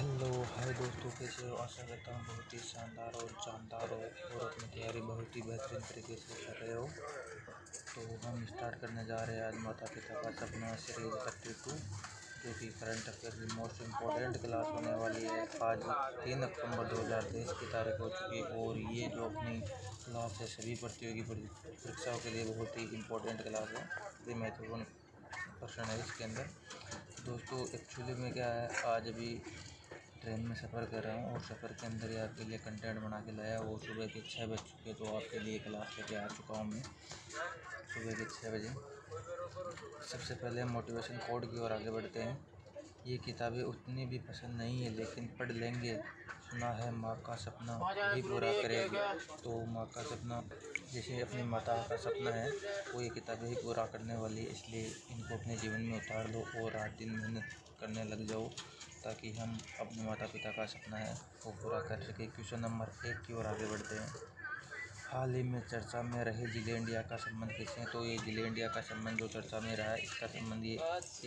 Hello hi दोस्तों, कैसे हो? आशा करता हूँ बहुत ही शानदार और जानदार हो और अपनी तैयारी बहुत ही बेहतरीन तरीके से कर रहे हो। तो हम स्टार्ट करने जा रहे हैं आज माता पिता का सपना सीरीज 32, जो कि करंट अफेयर की मोस्ट इम्पोर्टेंट क्लास होने वाली है। आज 3 अक्टूबर 2023 की तारीख हो चुकी है और ये जो अपनी क्लास है सभी प्रतियोगी परीक्षाओं के लिए बहुत ही इम्पोर्टेंट क्लास है, ये महत्वपूर्ण प्रश्न है इसके अंदर। दोस्तों एक्चुअली में क्या है, आज अभी ट्रेन में सफ़र कर रहा हूँ और सफ़र के अंदर ही आपके लिए कंटेंट बना के लाया। वो सुबह के 6 बज चुके, तो आपके लिए क्लास लेके आ चुका हूँ मैं सुबह के 6 बजे। सबसे पहले मोटिवेशन कोड की ओर आगे बढ़ते हैं। ये किताबें उतनी भी पसंद नहीं है, लेकिन पढ़ लेंगे। सुना है माँ का सपना भी पूरा करेगी। तो माँ का सपना जैसे अपनी माता का सपना है, वो ये किताबें ही पूरा करने वाली है, इसलिए इनको अपने जीवन में उतार लो और रात दिन मेहनत करने लग जाओ, ताकि हम अपने माता पिता का सपना है वो पूरा कर सकें। क्वेश्चन नंबर 1 की ओर आगे बढ़ते हैं। हाल ही में चर्चा में रहे जिले इंडिया का संबंध किससे? तो ये जिले इंडिया का संबंध जो चर्चा में रहा है, इसका संबंध ये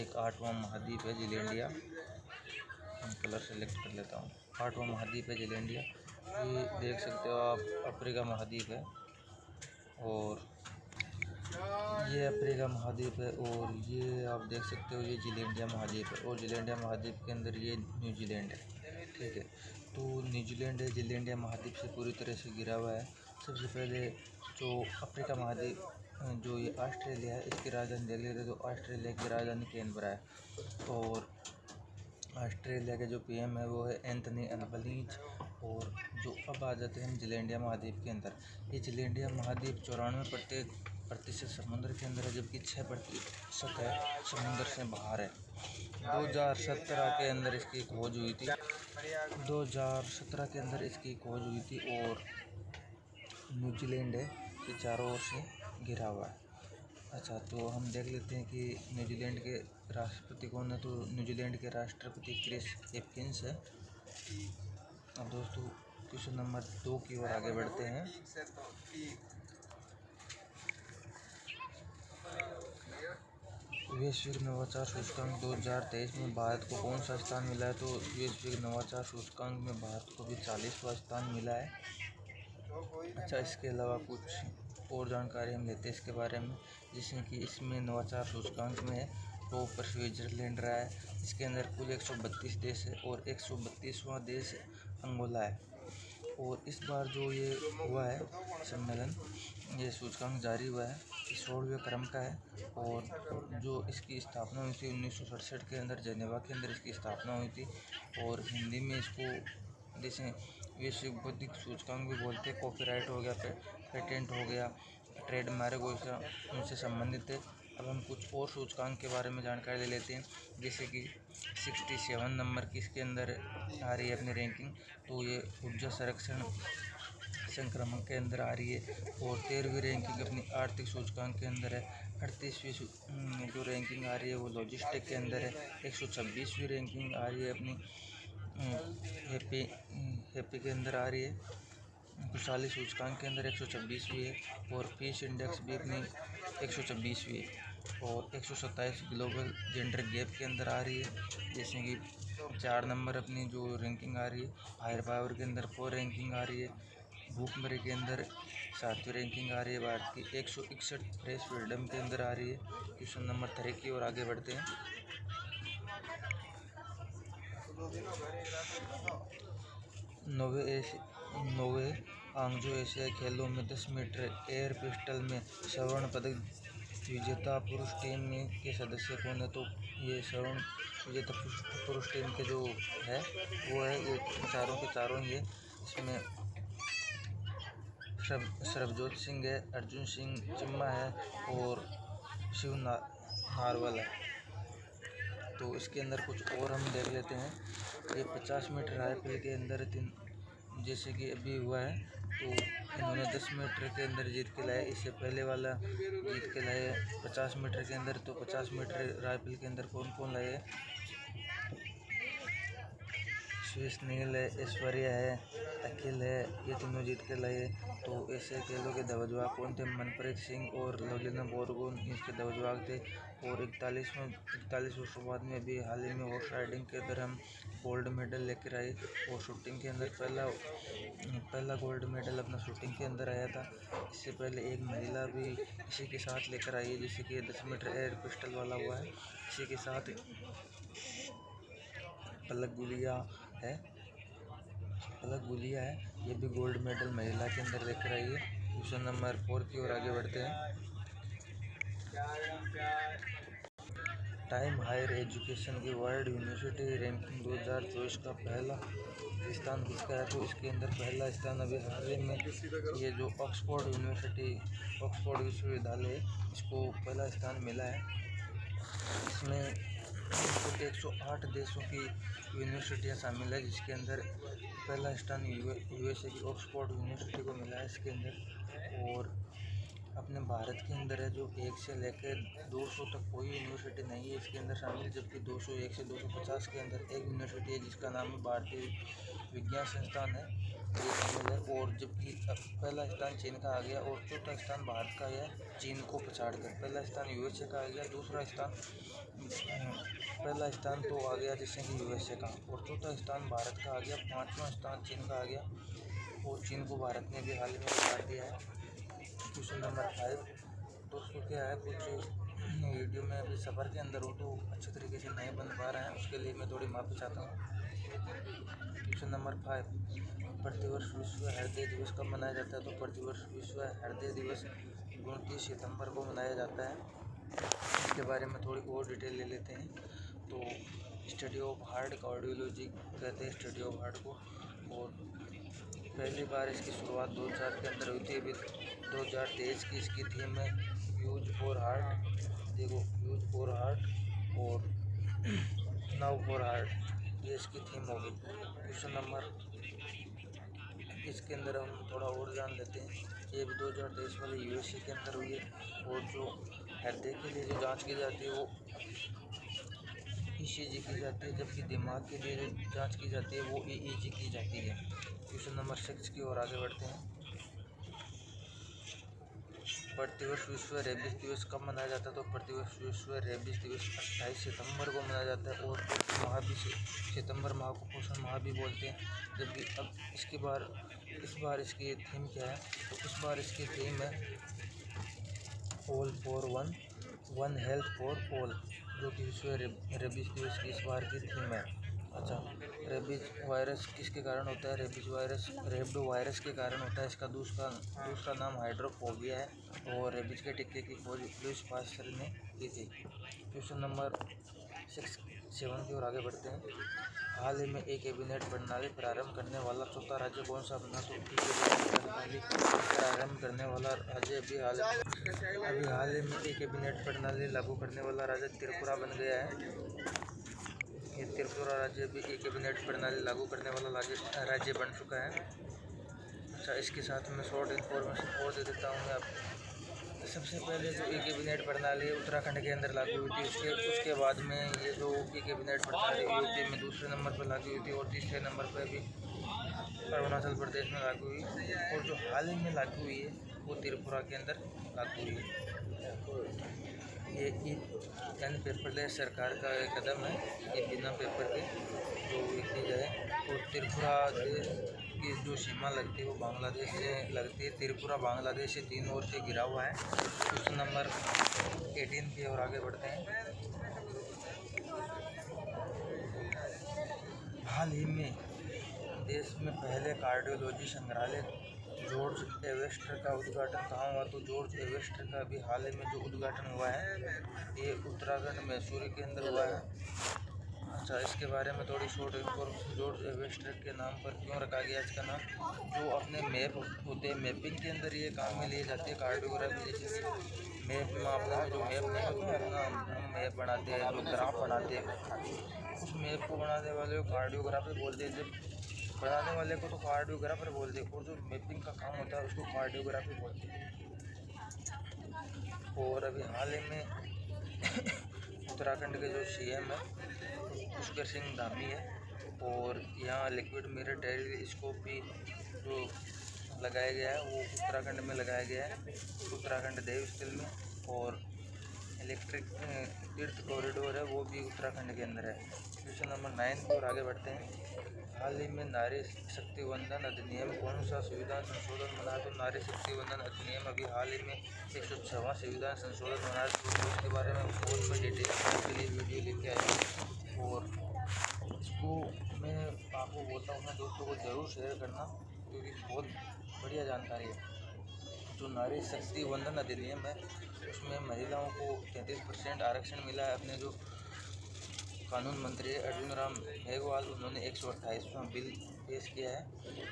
एक 8वां महाद्वीप है जिले इंडिया। हम कलर सेलेक्ट कर लेता हूँ। 8वां महाद्वीप है जिले इंडिया। ये देख सकते हो आप, अफ्रीका महाद्वीप है और ये अफ्रीका महाद्वीप है और ये आप देख सकते हो ये जिले इंडिया महाद्वीप है और जिले इंडिया महाद्वीप के अंदर ये न्यूजीलैंड है। ठीक है, तो न्यूजीलैंड है जिले इंडिया महाद्वीप से पूरी तरह से घिरा हुआ है। सबसे पहले जो अफ्रीका महाद्वीप जो ये ऑस्ट्रेलिया है, इसकी राजधानी देख लेते तो ऑस्ट्रेलिया की राजधानी कैनबरा है और ऑस्ट्रेलिया के जो पीएम है वो है एंथनी अल्बनीज। और जो अब आ जाते हैं हम जिले इंडिया महाद्वीप के अंदर। ये जिले इंडिया महाद्वीप 94% समुद्र के अंदर है, जबकि 6% है समुद्र से बाहर है। 2017 के अंदर इसकी खोज हुई थी 2017 के अंदर इसकी खोज हुई थी और न्यूजीलैंड है ये चारों ओर से घिरा हुआ है। अच्छा, तो हम देख लेते हैं कि न्यूजीलैंड के राष्ट्रपति कौन है। तो न्यूजीलैंड के राष्ट्रपति क्रिस हिपकिंस है। अब दोस्तों क्वेश्चन नंबर 2 की ओर आगे बढ़ते हैं। वैश्विक नवाचार सूचकांक 2023 में भारत को कौन सा स्थान मिला है? तो वैश्विक नवाचार सूचकांक में भारत को भी 40वां स्थान मिला है। अच्छा, इसके अलावा कुछ और जानकारी हम लेते हैं इसके बारे में, जिसमें कि इसमें नवाचार सूचकांक में टॉप पर स्विट्जरलैंड रहा है। इसके अंदर कुल 132 देश है और 132वां देश अंगोला है। और इस बार जो ये हुआ है सम्मेलन, ये सूचकांक जारी हुआ है, 16वें क्रम का है और जो इसकी स्थापना हुई थी 1967 के अंदर जेनेवा के अंदर इसकी स्थापना हुई थी। और हिंदी में इसको जैसे वैश्विक बौद्धिक सूचकांक भी बोलते हैं। कॉपीराइट हो गया, पेटेंट हो गया, ट्रेडमार्क हो गया, उनसे संबंधित है। अब हम कुछ और सूचकांक के बारे में जानकारी ले लेते हैं, जैसे कि 67 नंबर की इसके अंदर आ रही है अपनी रैंकिंग। तो ये ऊर्जा संरक्षण संक्रमण के अंदर आ रही है और 13वीं रैंकिंग अपनी आर्थिक सूचकांक के अंदर है। 38वीं जो रैंकिंग आ रही है वो लॉजिस्टिक के अंदर है। 126वीं रैंकिंग आ रही है अपनी हैप्पी के अंदर आ रही है। खुशहाली सूचकांक के अंदर 126वीं है और पीस इंडेक्स भी अपनी 126वीं है। और 127 ग्लोबल जेंडर गैप के अंदर आ रही है, जैसे कि 4 नंबर अपनी जो रैंकिंग आ रही है। फायर पावर के अंदर 4 रैंकिंग आ रही है। भूखमरी के अंदर 7वीं रैंकिंग आ रही है भारत की। 161 प्रेस फ्रीडम के अंदर आ रही है। क्वेश्चन नंबर 3 की ओर आगे बढ़ते हैं। नोवे आंगजो एशियाई खेलों में 10 मीटर एयर पिस्टल में स्वर्ण पदक विजेता पुरुष टीम में के सदस्य कौन है? तो ये स्वर्ण विजेता पुरुष टीम के जो है वो है ये चारों के चारों ही है। इसमें सरबजोत सिंह है, अर्जुन सिंह चिम्मा है और शिव नारवल है। तो इसके अंदर कुछ और हम देख लेते हैं। ये 50 मीटर राइफल के अंदर जैसे कि अभी हुआ है, तो इन्होंने 10 मीटर के अंदर जीत के लाए। इससे पहले वाला जीत के लाए 50 मीटर के अंदर। तो 50 मीटर राइफल के अंदर कौन कौन लाए? नील है, ऐश्वर्या है, अखिल है, ये तीनों जीत के लाए। तो ऐसे खेलों के ध्वजवाहक कौन थे? मनप्रीत सिंह और लवलीना बोरगोन इसके ध्वजवाहक थे। और 41 वर्षों बाद में भी हाल ही में हॉर्स राइडिंग के अंदर हम गोल्ड मेडल लेकर आए। और शूटिंग के अंदर पहला गोल्ड मेडल अपना शूटिंग के अंदर आया था। इससे पहले एक महिला भी इसी के साथ लेकर आई है, जैसे कि 10 मीटर एयर पिस्टल वाला हुआ है। इसी के साथ पलक गुलिया है, ये भी गोल्ड मेडल महिला के अंदर लेकर आई है। क्वेश्चन नंबर 4 की ओर आगे बढ़ते हैं। टाइम हायर एजुकेशन की वर्ल्ड यूनिवर्सिटी रैंकिंग 2024 का पहला स्थान किसका है? तो इसके अंदर पहला स्थान अभी हाल ही में ये जो ऑक्सफोर्ड विश्वविद्यालय है, इसको पहला स्थान मिला है। इसमें 108 देशों की यूनिवर्सिटियाँ शामिल है, जिसके अंदर पहला स्थान यूएसए की ऑक्सफोर्ड यूनिवर्सिटी को मिला है इसके अंदर। और अपने भारत के अंदर है जो 1 से लेकर 200 तक कोई यूनिवर्सिटी नहीं है इसके अंदर शामिल, जबकि 201 से 250 के अंदर एक यूनिवर्सिटी है जिसका नाम है भारतीय विज्ञान संस्थान है, ये शामिल है। और जबकि पहला स्थान चीन का आ गया और चौथा स्थान भारत का है चीन को पछाड़कर। पहला स्थान यूएसए का आ गया, पहला स्थान तो आ गया जैसे कि यूएसए का, और चौथा स्थान भारत का आ गया, पाँचवां स्थान चीन का आ गया। और चीन को भारत ने भी हाल ही में पछाड़ दिया है। क्वेश्चन नंबर 5 दोस्तों, क्या है कुछ वीडियो में अभी सफ़र के अंदर हो तो अच्छे तरीके से नहीं बन पा रहा है, उसके लिए मैं थोड़ी माफ़ी चाहता हूँ। क्वेश्चन नंबर 5, प्रतिवर्ष विश्व हृदय दिवस कब मनाया जाता है? तो प्रतिवर्ष विश्व हृदय दिवस 29 सितंबर को मनाया जाता है। इसके बारे में थोड़ी और डिटेल ले लेते हैं। तो स्टडी ऑफ हार्ट कार्डियोलॉजी कहते हैं स्टडी ऑफ हार्ट को। और पहली बार इसकी शुरुआत 2000 के अंदर हुई थी। अभी 2023 की इसकी थीम है यूज फॉर हार्ट, देखो यूज फॉर हार्ट और नाउ फॉर हार्ट, ये इसकी थीम होगी। क्वेश्चन नंबर इसके अंदर हम थोड़ा और जान लेते हैं। ये भी 2023 वाले यूएसए के अंदर हुई है। और जो हृदय के लिए जो जांच की जाती है वो ईसीजी की जाती है, जबकि दिमाग के लिए जो जांच की जाती है वो ईईजी की जाती है। क्वेश्चन नंबर 6 की ओर आगे बढ़ते हैं। प्रतिवर्ष विश्व रेबीज दिवस कब मनाया जाता है? तो प्रतिवर्ष विश्व रेबीज दिवस 28 सितंबर को मनाया जाता है। और माह भी सितंबर माह को पोषण माह भी बोलते हैं। जबकि अब इस बार इसकी थीम क्या है? तो इस बार इसकी थीम है all for one health for all, जो कि विश्व रेबीज दिवस की इस बार की थीम है। अच्छा, रेबीज वायरस किसके कारण होता है? रेबीज वायरस रेबडो वायरस के कारण होता है। इसका दूसरा नाम हाइड्रोफोबिया है। और रेबीज के टीके की खोज लुईस पास्चर ने की थी। क्वेश्चन नंबर 7 की ओर आगे बढ़ते हैं। हाल ही में एक कैबिनेट प्रणाली प्रारंभ करने वाला चौथा राज्य कौन सा बना? तो प्रणाली प्रारंभ करने वाला राज्य अभी हाल ही में एक कैबिनेट प्रणाली लागू करने वाला राज्य त्रिपुरा बन गया है। ये त्रिपुरा राज्य भी एक कैबिनेट प्रणाली लागू करने वाला राज्य बन चुका है। अच्छा, इसके साथ में शॉर्ट इन्फॉर्मेशन और दे देता हूँ मैं आपको। सबसे पहले जो ई कैबिनेट प्रणाली उत्तराखंड के अंदर लागू हुई थी, उसके बाद में ये जो ई कैबिनेट प्रणाली यूपी में दूसरे नंबर पर लागू हुई थी और तीसरे नंबर पर भी अरुणाचल प्रदेश में लागू हुई। और जो हाल ही में लागू हुई है वो त्रिपुरा के अंदर लागू हुई है। ये यानी पेपरलेस सरकार का एक कदम है, ये बिना पेपर के जो की जाए। और त्रिपुरा देश की जो सीमा लगती है वो बांग्लादेश से लगती है। त्रिपुरा बांग्लादेश से 3 ओर से घिरा हुआ है। क्वेश्चन नंबर 18 की ओर आगे बढ़ते हैं। हाल ही में देश में पहले कार्डियोलॉजी संग्रहालय जॉर्ज एवेस्टर का उद्घाटन कहाँ हुआ? तो जॉर्ज एवेस्टर का अभी हाल ही में जो उद्घाटन हुआ है ये उत्तराखंड मैसूरी के अंदर हुआ है। अच्छा, इसके बारे में थोड़ी शॉर्ट इन्फॉर्मेशन। जॉर्ज एवेस्टर के नाम पर क्यों रखा गया इसका नाम? जो अपने मैप होते हैं, मैपिंग के अंदर ये काम में लिए जाते हैं। कार्डियोग्राफी जैसे मैप मापने में जो मैप नहीं होते हैं अपना, हम मैप बनाते हैं, जो ग्राफ बनाते हैं, उस मैप को बनाने वाले को कार्डियोग्राफी बोलते हैं। जब बनाने वाले को तो कार्डियोग्राफर बोलते हैं और जो मैपिंग का काम होता है उसको कार्डियोग्राफी बोलते हैं। और अभी हाल ही में उत्तराखंड के जो सीएम है पुष्कर सिंह धामी है, और यहाँ लिक्विड मिरर टेलीस्कोप भी जो लगाया गया है वो उत्तराखंड में लगाया गया है, उत्तराखंड देवस्थल में। और इलेक्ट्रिक तीर्थ कॉरिडोर है वो भी उत्तराखंड के अंदर है। क्वेश्चन नंबर 9 की ओर आगे बढ़ते हैं। हाल ही में नारी शक्ति वंदन अधिनियम कौन सा संविधान संशोधन बना? तो नारी शक्ति वंदन अधिनियम अभी हाल ही में 106वां संविधान संशोधन बना, तो उसके बारे में बहुत में डिटेल के लिए वीडियो लेके आए और इसको मैं आपको बोलता हूँ ना दोस्तों को ज़रूर शेयर करना, क्योंकि बहुत बढ़िया जानकारी है। जो नारी शक्ति वंदन अधिनियम है उसमें महिलाओं को 33% आरक्षण मिला है। अपने जो कानून मंत्री अर्जुन राम मेघवाल उन्होंने 128वां बिल पेश किया है।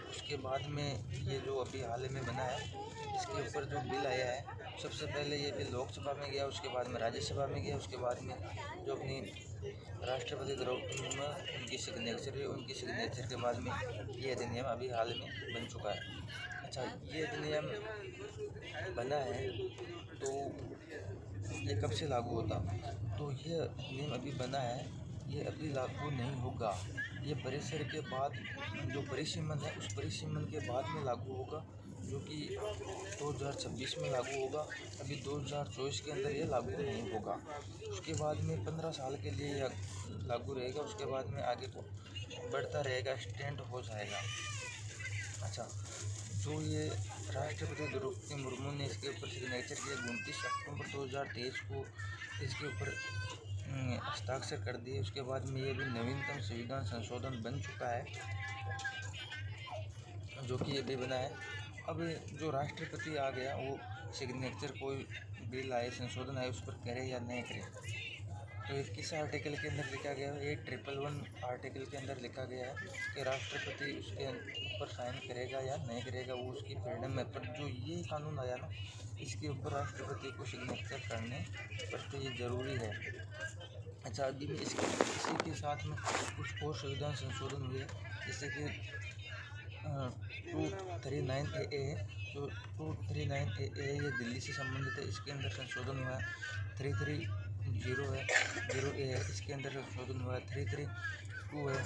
उसके बाद में ये जो अभी हाल ही में बना है इसके ऊपर जो बिल आया है, सबसे पहले ये बिल लोकसभा में गया, उसके बाद में राज्यसभा में गया, उसके बाद में जो अपनी राष्ट्रपति द्रौपदी मुर्मू उनकी सिग्नेचर है, उनकी सिग्नेचर के बाद में ये अधिनियम अभी हाल में बन चुका है। अच्छा, ये अधिनियम बना है तो ये कब से लागू होता? तो ये अधिनियम अभी बना है, ये अभी लागू नहीं होगा। ये परिसर के बाद जो परिसीमन है उस परिसीमन के बाद में लागू होगा, जो कि 2026 में लागू होगा। अभी 2024 के अंदर ये लागू नहीं होगा। उसके बाद में 15 साल के लिए लागू रहेगा, उसके बाद में आगे को बढ़ता रहेगा, एक्सटेंड हो जाएगा। अच्छा, जो ये राष्ट्रपति द्रौपदी मुर्मू ने इसके ऊपर सिग्नेचर किया 29 अक्टूबर 2023 को इसके ऊपर हस्ताक्षर कर दिए। उसके बाद में ये भी नवीनतम संविधान संशोधन बन चुका है, जो कि ये भी बना है। अब जो राष्ट्रपति आ गया वो सिग्नेचर कोई बिल आए, संशोधन आए, उस पर करे या नहीं करे। तो ये किस आर्टिकल के अंदर लिखा गया है? 8111 आर्टिकल के अंदर लिखा गया है कि राष्ट्रपति उसके ऊपर साइन करेगा या नहीं करेगा, वो उसकी फ्रीडम है। पर जो ये कानून आया ना, इसके ऊपर राष्ट्रपति को सिग्नेचर करने पर तो ये ज़रूरी है। अच्छा, अभी में इसी के साथ में कुछ और संविधान संशोधन हुए, जैसे कि 239 AA है। जो 239 AA है ये दिल्ली से संबंधित है, इसके अंदर संशोधन हुआ है। 330 है 0A है, इसके अंदर संशोधन हुआ है। 332 है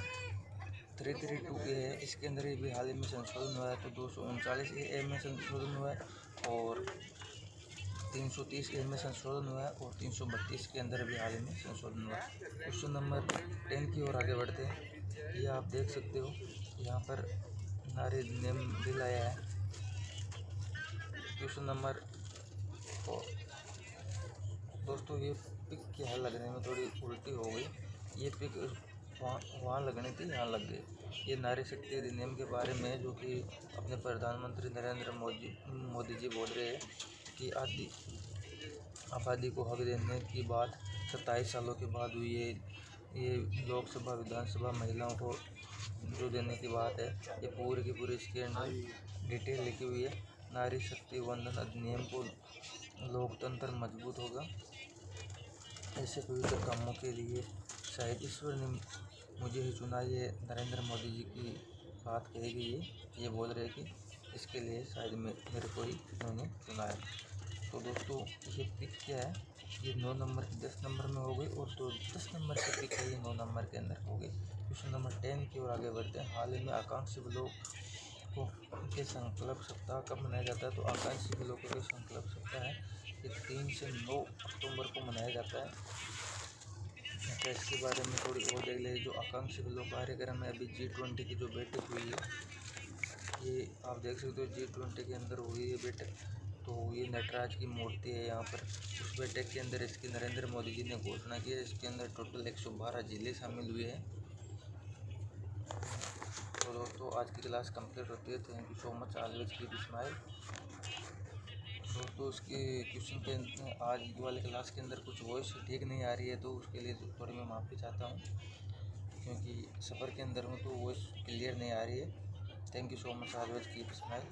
332A है, इसके अंदर ये भी हाल ही में संशोधन हुआ है। तो 239 AA में संशोधन हुआ है और 330A में संशोधन हुआ है और 332 के अंदर भी हाल ही में संशोधन हुआ है। क्वेश्चन नंबर 10 की ओर आगे बढ़ते हैं। ये आप देख सकते हो यहाँ पर नारी अधिनियम बिल आया है। Question number 4। दोस्तों ये पिक क्या लगने में थोड़ी उल्टी हो गई, ये पिक वहाँ लगनी थी, यहाँ लग गई। ये नारी शक्ति अधिनियम के बारे में जो कि अपने प्रधानमंत्री नरेंद्र मोदी जी बोल रहे हैं कि आदि आबादी को हक देने की बात 27 सालों के बाद हुई है। ये लोकसभा विधानसभा महिलाओं को जो देने की बात है, ये पूरी की पूरी इसके अंदर डिटेल लिखी हुई है। नारी शक्ति वंदन अधिनियम को लोकतंत्र मजबूत होगा, ऐसे पवित्र कामों के लिए शायद ईश्वर ने मुझे ही चुना, ये नरेंद्र मोदी जी की बात कही गई है। ये बोल रहे हैं कि इसके लिए शायद मेरे को ही उन्होंने चुना है। तो दोस्तों ये पिक क्या है, ये 9 नंबर की 10 नंबर में हो गई और तो 10 नंबर की पिक है ये 9 नंबर के अंदर हो गई। क्वेश्चन नंबर 10 की ओर आगे बढ़ते हैं। हाल ही में आकांक्षी ब्लॉक के संकल्प सप्ताह कब मनाया जाता है? तो आकांक्षी ब्लॉकों के संकल्प सप्ताह है ये 3 से 9 अक्टूबर को मनाया जाता है। अच्छा, इसके बारे में थोड़ी और देख ले। जो आकांक्षी ब्लॉक कार्यक्रम है, अभी G20 की जो बैठक हुई है, ये आप देख सकते हो G20 के अंदर हुई है बैठक। तो ये नटराज की मूर्ति है यहाँ पर। उस बैठक के अंदर इसकी नरेंद्र मोदी जी ने घोषणा की है। इसके अंदर टोटल 112 जिले शामिल हुए हैं। तो दोस्तों आज की क्लास कंप्लीट होती है। Thank you so much, always keep smile. दोस्तों उसके क्वेश्चन के आज वाले क्लास के अंदर कुछ वॉइस ठीक नहीं आ रही है, तो उसके लिए थोड़ी मैं माफ़ी चाहता हूँ, क्योंकि सफ़र के अंदर हूँ तो वॉइस क्लियर नहीं आ रही है। Thank you so much, always keep smile.